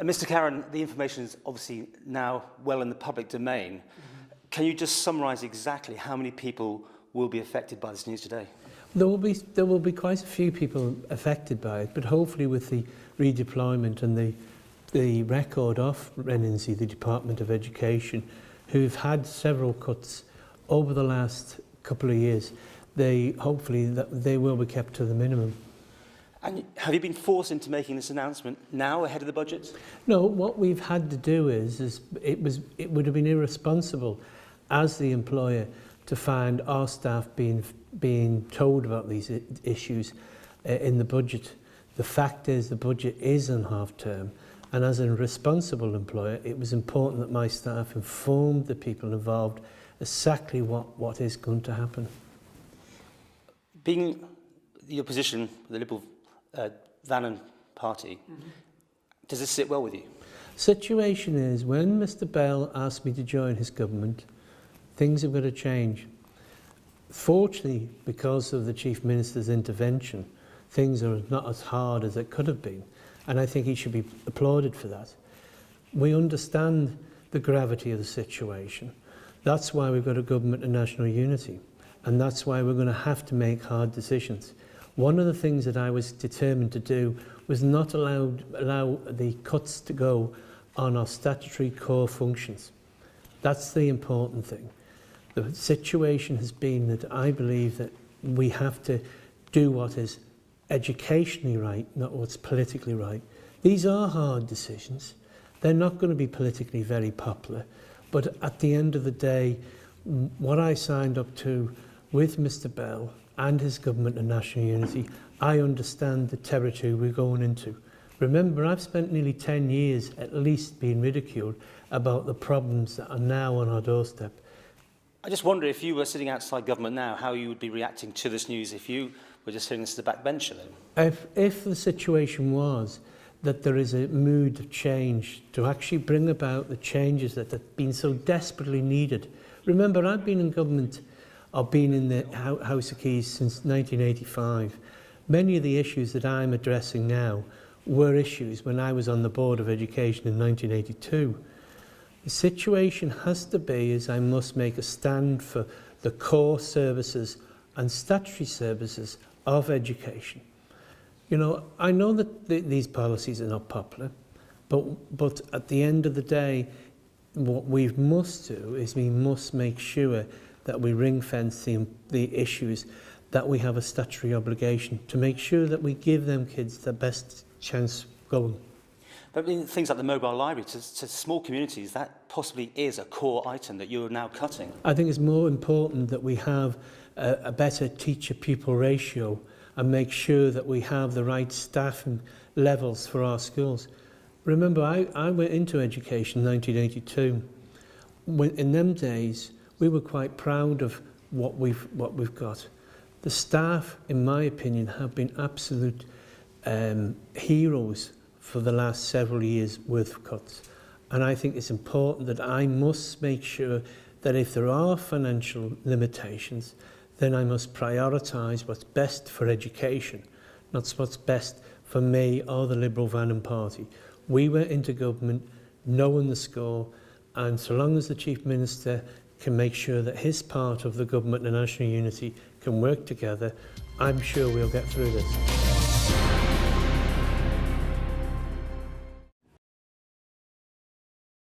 Mr. Karran, the information is obviously now well in the public domain. Can you just summarise exactly how many people will be affected by this news today? There will be quite a few people affected by it, but hopefully with the redeployment and the record of RENNC, the Department of Education, who've had several cuts over the last couple of years, hopefully they will be kept to the minimum. And have you been forced into making this announcement now ahead of the budget? No, what we've had to do is it would have been irresponsible as the employer to find our staff being told about these issues in the budget. The fact is the budget is on half term, and as a responsible employer it was important that my staff informed the people involved exactly what is going to happen. Being your position, the Liberal Vannon Party, does this sit well with you? Situation is, when Mr Bell asked me to join his government, things have got to change. Fortunately, because of the Chief Minister's intervention, things are not as hard as it could have been, and I think he should be applauded for that. We understand the gravity of the situation. That's why we've got a government of national unity, and that's why we're going to have to make hard decisions. One of the things that I was determined to do was not allow the cuts to go on our statutory core functions. That's the important thing. The situation has been that I believe that we have to do what is educationally right, not what's politically right. These are hard decisions. They're not going to be politically very popular. But at the end of the day, what I signed up to with Mr Bell and his government of national unity, I understand the territory we're going into. Remember, I've spent nearly 10 years at least being ridiculed about the problems that are now on our doorstep. I just wonder, if you were sitting outside government now, how you would be reacting to this news if you were just sitting as the backbencher then? If the situation was that there is a mood of change to actually bring about the changes that have been so desperately needed. Remember, I've been in government, I've been in the House of Keys since 1985. Many of the issues that I'm addressing now were issues when I was on the Board of Education in 1982. The situation has to be is I must make a stand for the core services and statutory services of education. You know, I know that these policies are not popular, but at the end of the day, what we must do is we must make sure that we ring-fence the issues, that we have a statutory obligation to make sure that we give them kids the best chance going. But I mean, things like the mobile library, to small communities, that possibly is a core item that you're now cutting. I think it's more important that we have a better teacher-pupil ratio and make sure that we have the right staffing levels for our schools. Remember, I went into education in 1982. In them days, we were quite proud of what we've got. The staff, in my opinion, have been absolute heroes for the last several years worth of cuts. And I think it's important that I must make sure that if there are financial limitations, then I must prioritise what's best for education, not what's best for me or the Liberal Vannon Party. We went into government knowing the score, and so long as the Chief Minister can make sure that his part of the government and national unity can work together, I'm sure we'll get through this.